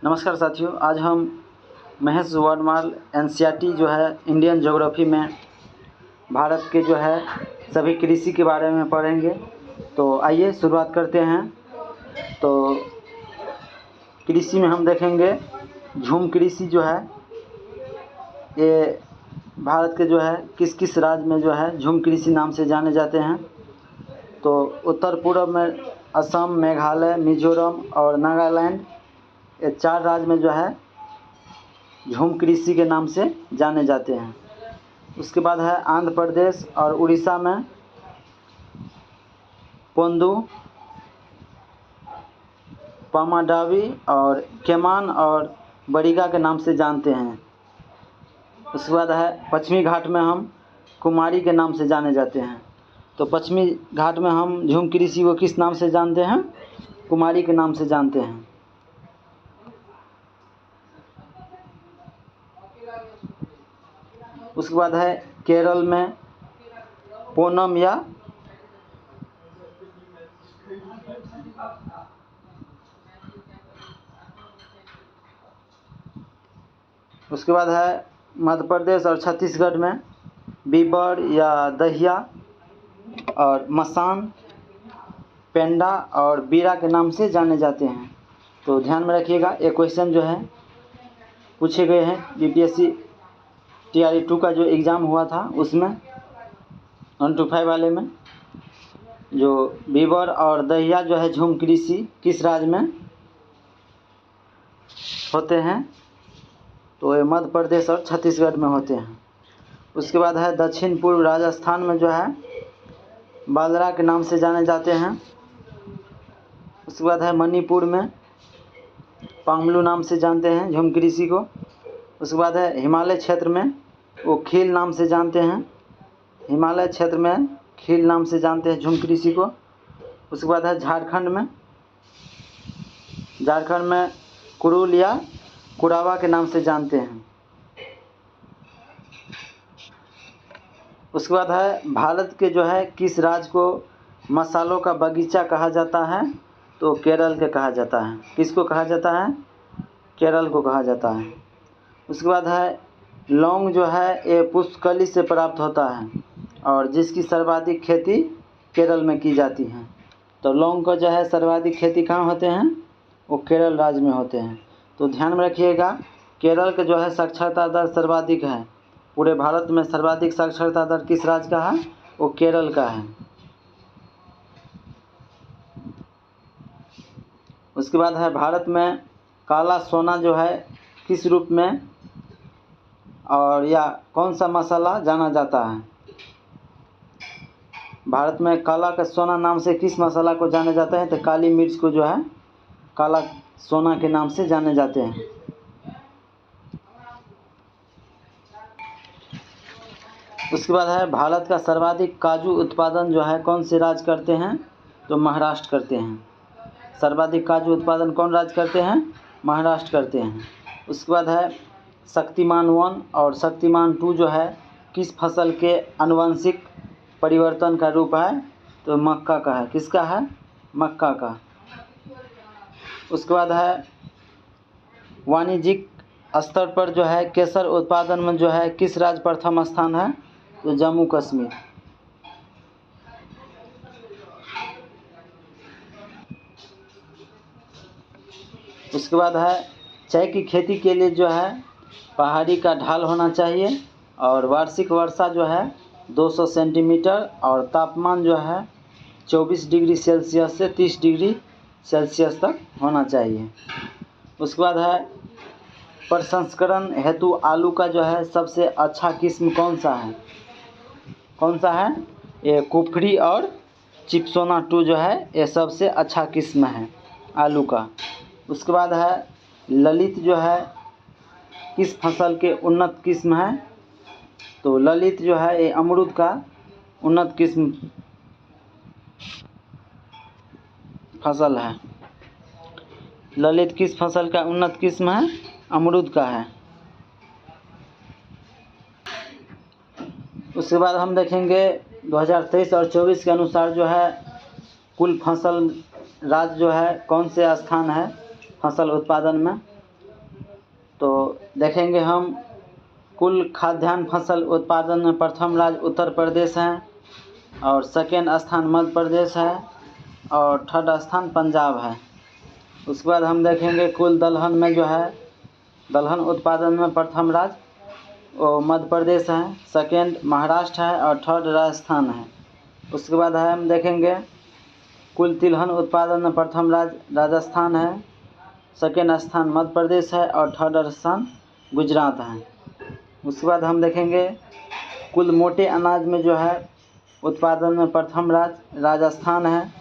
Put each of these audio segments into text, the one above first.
नमस्कार साथियों, आज हम महेश वर्णमाल एनसीईआरटी जो है इंडियन ज्योग्राफी में भारत के जो है सभी कृषि के बारे में पढ़ेंगे। तो आइए शुरुआत करते हैं। तो कृषि में हम देखेंगे झूम कृषि जो है ये भारत के जो है किस किस राज्य में जो है झूम कृषि नाम से जाने जाते हैं। तो उत्तर पूर्व में असम, मेघालय, मिजोरम और नागालैंड, ये 4 राज्य में जो है झूम कृषि के नाम से जाने जाते हैं। उसके बाद है आंध्र प्रदेश और उड़ीसा में पोंदू, पामाडावी और केमान और बड़िगा के नाम से जानते हैं। उसके बाद है पश्चिमी घाट में हम कुमारी के नाम से जाने जाते हैं। तो पश्चिमी घाट में हम झूम कृषि को किस नाम से जानते हैं? कुमारी के नाम से जानते हैं। उसके बाद है केरल में पोनम या उसके बाद है मध्य प्रदेश और छत्तीसगढ़ में बीबर या दहिया और मसान, पेंडा और बीरा के नाम से जाने जाते हैं। तो ध्यान में रखिएगा, ये क्वेश्चन जो है पूछे गए हैं यूपीएससी TRE 2 का जो एग्ज़ाम हुआ था उसमें 125 वाले में जो बीबर और दहिया जो है झूम कृषि किस राज्य में होते हैं? तो ये मध्य प्रदेश और छत्तीसगढ़ में होते हैं। उसके बाद है दक्षिण पूर्व राजस्थान में जो है बाजरा के नाम से जाने जाते हैं। उसके बाद है मणिपुर में पामलू नाम से जानते हैं झूम कृषि को। उसके बाद है हिमालय क्षेत्र में वो खील नाम से जानते हैं। हिमालय क्षेत्र में खील नाम से जानते हैं झूम कृषि को। उसके बाद है झारखंड में कुरुल या कुरावा के नाम से जानते हैं। उसके बाद है भारत के जो है किस राज्य को मसालों का बगीचा कहा जाता है? तो केरल के कहा जाता है। किसको कहा जाता है? केरल को कहा जाता है। उसके बाद है लौंग जो है ये पुष्कली से प्राप्त होता है और जिसकी सर्वाधिक खेती केरल में की जाती है। तो लौंग का जो है सर्वाधिक खेती कहाँ होते हैं? वो केरल राज्य में होते हैं। तो ध्यान में रखिएगा, केरल के जो है साक्षरता दर सर्वाधिक है। पूरे भारत में सर्वाधिक साक्षरता दर किस राज्य का है? वो केरल का है। उसके बाद है भारत में काला सोना जो है किस रूप में और या कौन सा मसाला जाना जाता है? भारत में काला का सोना नाम से किस मसाला को जाना जाता है? तो काली मिर्च को जो है काला सोना के नाम से जाने जाते हैं। उसके बाद है भारत का सर्वाधिक काजू उत्पादन जो है कौन से राज्य करते हैं? तो महाराष्ट्र करते हैं। सर्वाधिक काजू उत्पादन कौन राज्य करते हैं? महाराष्ट्र करते हैं। उसके बाद है शक्तिमान 1 और शक्तिमान 2 जो है किस फसल के आनुवंशिक परिवर्तन का रूप है? तो मक्का का है। किसका है? मक्का का। उसके बाद है वाणिज्यिक स्तर पर जो है केसर उत्पादन में जो है किस राज्य प्रथम स्थान है? तो जम्मू कश्मीर। उसके बाद है चाय की खेती के लिए जो है पहाड़ी का ढाल होना चाहिए और वार्षिक वर्षा जो है 200 सेंटीमीटर और तापमान जो है 24 डिग्री सेल्सियस से 30 डिग्री सेल्सियस तक होना चाहिए। उसके बाद है प्रसंस्करण हेतु आलू का जो है सबसे अच्छा किस्म कौन सा है? कौन सा है? ये कुफरी और चिप्सोना 2 जो है ये सबसे अच्छा किस्म है आलू का। उसके बाद है ललित जो है किस फसल के उन्नत किस्म है? तो ललित जो है ये अमरूद का उन्नत किस्म फसल है। ललित किस फसल का उन्नत किस्म है? अमरूद का है। उसके बाद हम देखेंगे 2023 और 24 के अनुसार जो है कुल फसल राज्य जो है कौन से स्थान है फसल उत्पादन में? तो देखेंगे हम कुल खाद्यान्न फसल उत्पादन में प्रथम राज्य उत्तर प्रदेश है और सेकेंड स्थान मध्य प्रदेश है और थर्ड स्थान पंजाब है। उसके बाद हम देखेंगे कुल दलहन में जो है दलहन उत्पादन में प्रथम राज्य वो मध्य प्रदेश है, सेकेंड महाराष्ट्र है और थर्ड राजस्थान है। उसके बाद है हम देखेंगे कुल तिलहन उत्पादन में प्रथम राज्य राजस्थान है, सेकेंड स्थान मध्य प्रदेश है और थर्ड स्थान गुजरात है। उसके बाद हम देखेंगे कुल मोटे अनाज में जो है उत्पादन में प्रथम राज्य राजस्थान है,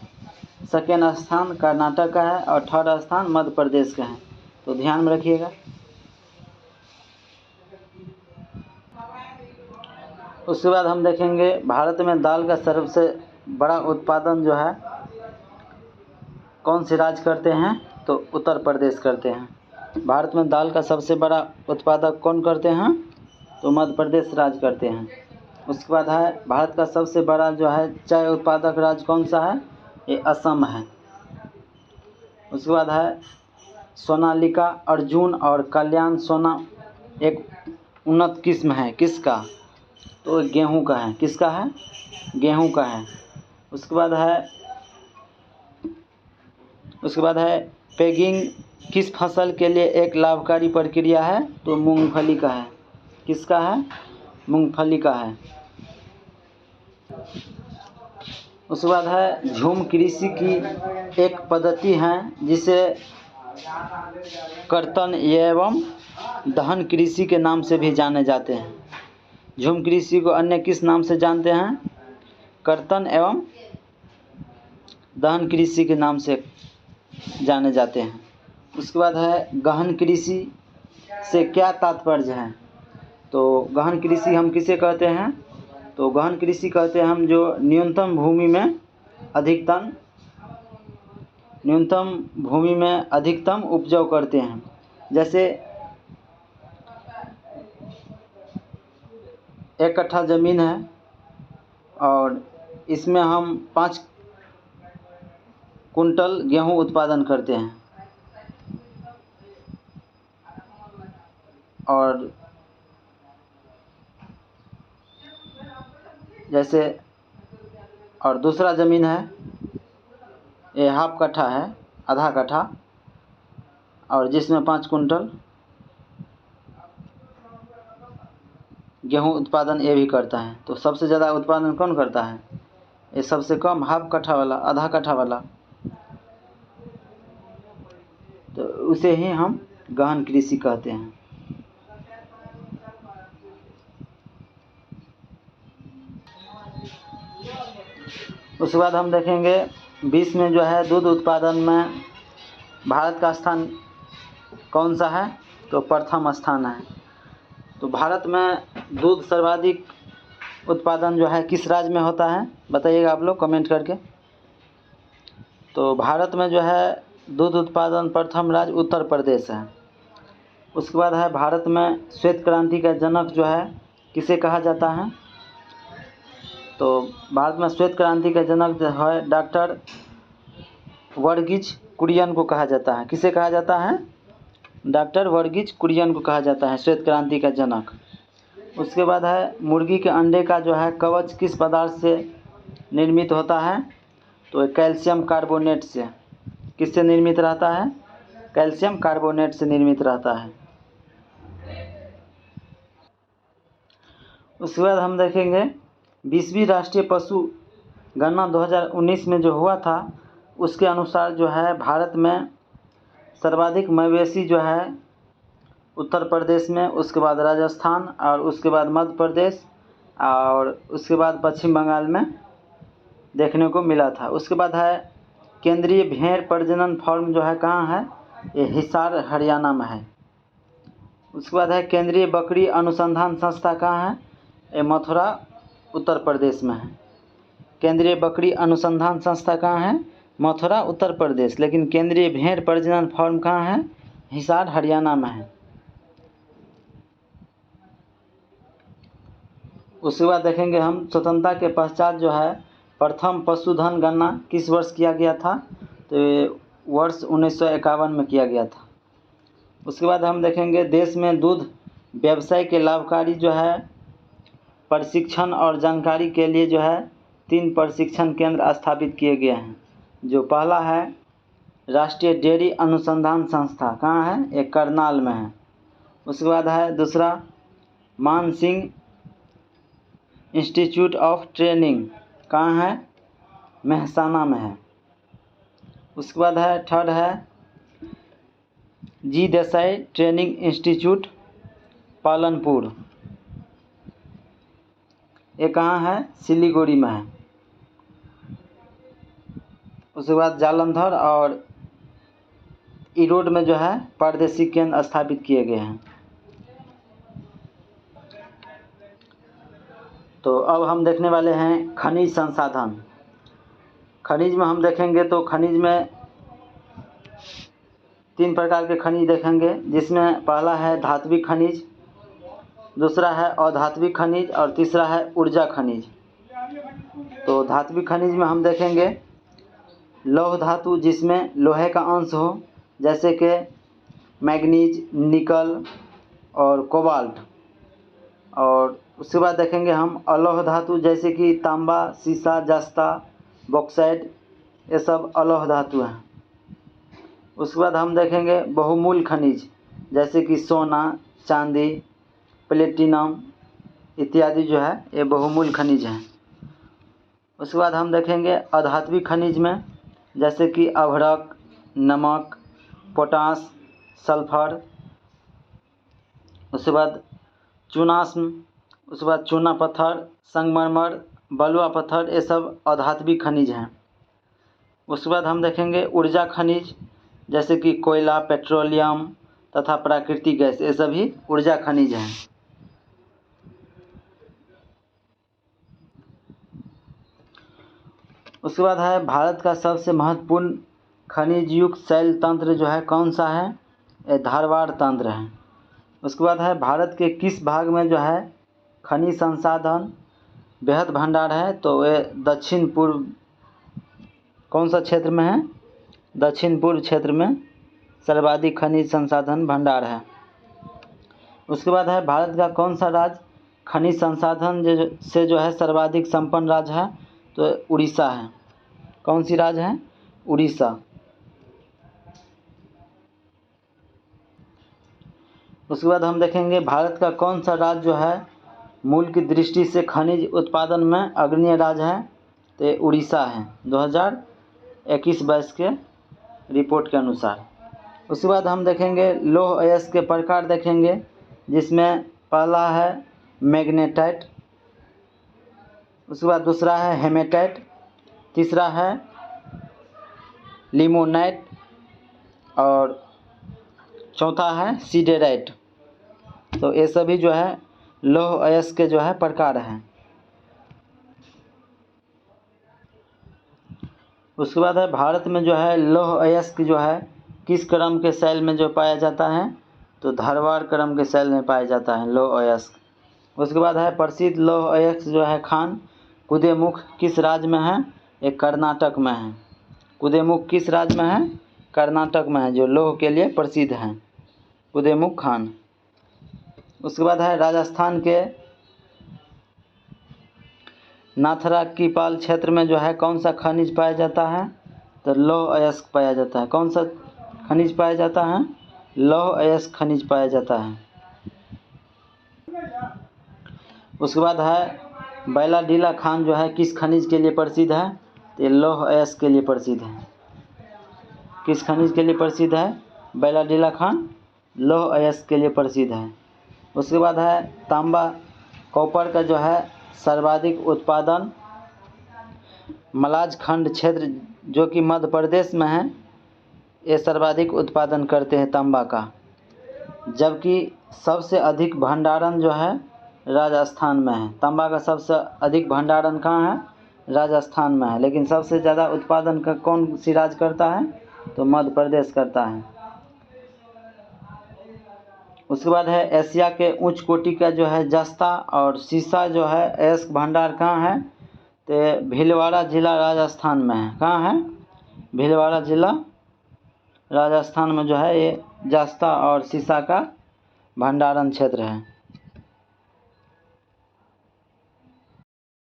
सेकेंड स्थान कर्नाटक का है और थर्ड स्थान मध्य प्रदेश का है। तो ध्यान में रखिएगा। उसके बाद हम देखेंगे भारत में दाल का सबसे बड़ा उत्पादन जो है कौन से राज्य करते हैं, तो उत्तर प्रदेश करते हैं। भारत में दाल का सबसे बड़ा उत्पादक कौन करते हैं, तो मध्य प्रदेश राज्य करते हैं। उसके बाद है भारत का सबसे बड़ा जो है चाय उत्पादक राज्य कौन सा है, ये असम है। उसके बाद है सोनालिका, अर्जुन और कल्याण सोना एक उन्नत किस्म है, किसका, तो गेहूं का है। किसका है, गेहूं का है। उसके बाद है पैगिंग किस फसल के लिए एक लाभकारी प्रक्रिया है, तो मूंगफली का है। किसका है, मूंगफली का है। उसके बाद है झूम कृषि की एक पद्धति है जिसे कर्तन एवं दहन कृषि के नाम से भी जाने जाते हैं। झूम कृषि को अन्य किस नाम से जानते हैं, कर्तन एवं दहन कृषि के नाम से जाने जाते हैं। उसके बाद है गहन कृषि से क्या तात्पर्य है, तो गहन कृषि हम किसे कहते हैं, तो गहन कृषि कहते हैं हम जो न्यूनतम भूमि में अधिकतम उपजाऊ करते हैं। जैसे 1 कट्ठा ज़मीन है और इसमें हम 5 कुंटल गेहूं उत्पादन करते हैं और जैसे और दूसरा ज़मीन है ये 1/2 कट्ठा है, आधा कट्ठा, और जिसमें 5 कुंटल गेहूं उत्पादन ये भी करता है। तो सबसे ज़्यादा उत्पादन कौन करता है, ये सबसे कम 1/2 कट्ठा वाला, आधा कट्ठा वाला, तो उसे ही हम गहन कृषि कहते हैं। उसके बाद हम देखेंगे विश्व में जो है दूध उत्पादन में भारत का स्थान कौन सा है, तो प्रथम स्थान है। तो भारत में दूध सर्वाधिक उत्पादन जो है किस राज्य में होता है, बताइएगा आप लोग कमेंट करके। तो भारत में जो है दूध उत्पादन प्रथम राज्य उत्तर प्रदेश है। उसके बाद है भारत में श्वेत क्रांति का जनक जो है किसे कहा जाता है, तो भारत में श्वेत क्रांति का जनक जो है डॉक्टर वर्गीज कुरियन को कहा जाता है। किसे कहा जाता है, डॉक्टर वर्गीज कुरियन को कहा जाता है श्वेत क्रांति का जनक। उसके बाद है मुर्गी के अंडे का जो है कवच किस पदार्थ से निर्मित होता है, तो कैल्शियम कार्बोनेट से। किससे निर्मित रहता है, कैल्शियम कार्बोनेट से निर्मित रहता है। उसके बाद हम देखेंगे 20वीं राष्ट्रीय पशु गणना 2019 में जो हुआ था उसके अनुसार जो है भारत में सर्वाधिक मवेशी जो है उत्तर प्रदेश में, उसके बाद राजस्थान और उसके बाद मध्य प्रदेश और उसके बाद पश्चिम बंगाल में देखने को मिला था। उसके बाद है केंद्रीय भेड़ प्रजनन फार्म जो है कहाँ है, ये हिसार हरियाणा में है। उसके बाद है केंद्रीय बकरी अनुसंधान संस्था कहाँ है, ये मथुरा उत्तर प्रदेश में है। केंद्रीय बकरी अनुसंधान संस्था कहाँ है, मथुरा उत्तर प्रदेश, लेकिन केंद्रीय भेड़ प्रजनन फार्म कहाँ है, हिसार हरियाणा में है। उसके बाद देखेंगे हम स्वतंत्रता के पश्चात जो है प्रथम पशुधन गणना किस वर्ष किया गया था, तो वर्ष 1951 में किया गया था। उसके बाद हम देखेंगे देश में दूध व्यवसाय के लाभकारी जो है प्रशिक्षण और जानकारी के लिए जो है 3 प्रशिक्षण केंद्र स्थापित किए गए हैं। जो पहला है राष्ट्रीय डेयरी अनुसंधान संस्था, कहाँ है? ये करनाल में है। उसके बाद है दूसरा मान सिंह इंस्टीट्यूट ऑफ ट्रेनिंग, कहाँ है? मेहसाना में है। उसके बाद है थर्ड है जी देसाई ट्रेनिंग इंस्टीट्यूट पालनपुर, ये कहाँ है? सिलीगुड़ी में है। उसके बाद जालंधर और ईरोड में जो है प्रादेशिक केंद्र स्थापित किए गए हैं। तो अब हम देखने वाले हैं खनिज संसाधन। खनिज में हम देखेंगे तो खनिज में 3 प्रकार के खनिज देखेंगे, जिसमें पहला है धात्विक खनिज, दूसरा है अधात्विक खनिज और तीसरा है ऊर्जा खनिज। तो धात्विक खनिज में हम देखेंगे लौह धातु, जिसमें लोहे का अंश हो, जैसे कि मैग्नीज, निकल और कोबाल्ट। और उसके बाद देखेंगे हम अलौह धातु, जैसे कि तांबा, सीसा, जस्ता, बॉक्साइट, ये सब अलौह धातु हैं। उसके बाद हम देखेंगे बहुमूल्य खनिज, जैसे कि सोना, चांदी, प्लेटिनम इत्यादि जो है ये बहुमूल्य खनिज हैं। उसके बाद हम देखेंगे अधात्विक खनिज में, जैसे कि अभ्रक, नमक, पोटास, सल्फर। उसके बाद चूनाश्म, उसके बाद चूना पत्थर, संगमरमर, बलुआ पत्थर, ये सब अधात्विक खनिज हैं। उसके बाद हम देखेंगे ऊर्जा खनिज, जैसे कि कोयला, पेट्रोलियम तथा प्राकृतिक गैस, ये सभी ऊर्जा खनिज हैं। उसके बाद है भारत का सबसे महत्वपूर्ण खनिज युक्त शैल तंत्र जो है कौन सा है? ये धारवाड़ तंत्र है। उसके बाद है भारत के किस भाग में जो है खनिज संसाधन बेहद भंडार है? तो ये दक्षिण पूर्व, कौन सा क्षेत्र में है? दक्षिण पूर्व क्षेत्र में सर्वाधिक खनिज संसाधन भंडार है। उसके बाद है भारत का कौन सा राज्य खनिज संसाधन से जो है सर्वाधिक संपन्न राज्य है? तो उड़ीसा है। कौन सी राज्य है? उड़ीसा। उसके बाद हम देखेंगे भारत का कौन सा राज्य जो है मूल्य की दृष्टि से खनिज उत्पादन में अग्रणी राज्य है? तो ये उड़ीसा है 2021-22 के रिपोर्ट के अनुसार। उसके बाद हम देखेंगे लौह अयस्क के प्रकार देखेंगे, जिसमें पहला है मैग्नेटाइट, उसके बाद दूसरा है हेमेटाइट, तीसरा है लिमोनाइट और चौथा है सीडेराइट। तो ये सभी जो है लौह अयस्क के जो है प्रकार हैं। उसके बाद है भारत में जो है लौह अयस्क जो है किस क्रम के शैल में जो पाया जाता है? तो धारवाड़ क्रम के शैल में पाया जाता है लौह अयस्क। उसके बाद है प्रसिद्ध लौह अयस्क जो है खान कुदेमुख किस राज्य में है? ये कर्नाटक में है। कुदेमुख किस राज्य में है? कर्नाटक में है, जो लौह के लिए प्रसिद्ध हैं, कुदेमुख खान। उसके बाद है राजस्थान के नाथरा कीपाल क्षेत्र में जो है कौन सा खनिज पाया जाता है? तो लौह अयस्क पाया जाता है। कौन सा खनिज पाया जाता है? लौह अयस्क खनिज पाया जाता है। उसके बाद है बैलाडीला खान जो है किस खनिज के लिए प्रसिद्ध है? तो लौह अयस्क के लिए प्रसिद्ध है। किस खनिज के लिए प्रसिद्ध है? बैलाडीला खान लौह अयस्क के लिए प्रसिद्ध है। उसके बाद है तांबा कॉपर का जो है सर्वाधिक उत्पादन मलाजखंड क्षेत्र जो कि मध्य प्रदेश में है, ये सर्वाधिक उत्पादन करते हैं तांबा का, जबकि सबसे अधिक भंडारण जो है राजस्थान में है। तांबा का सबसे अधिक भंडारण कहाँ है? राजस्थान में है, लेकिन सबसे ज़्यादा उत्पादन का कौन सी राज्य करता है? तो मध्य प्रदेश करता है। उसके बाद है एशिया के उच्च कोटि का जो है जस्ता और सीसा जो है अयस्क भंडार कहाँ है? तो भीलवाड़ा जिला राजस्थान में है। कहाँ है? भीलवाड़ा जिला राजस्थान में जो है ये जस्ता और सीसा का भंडारण क्षेत्र है।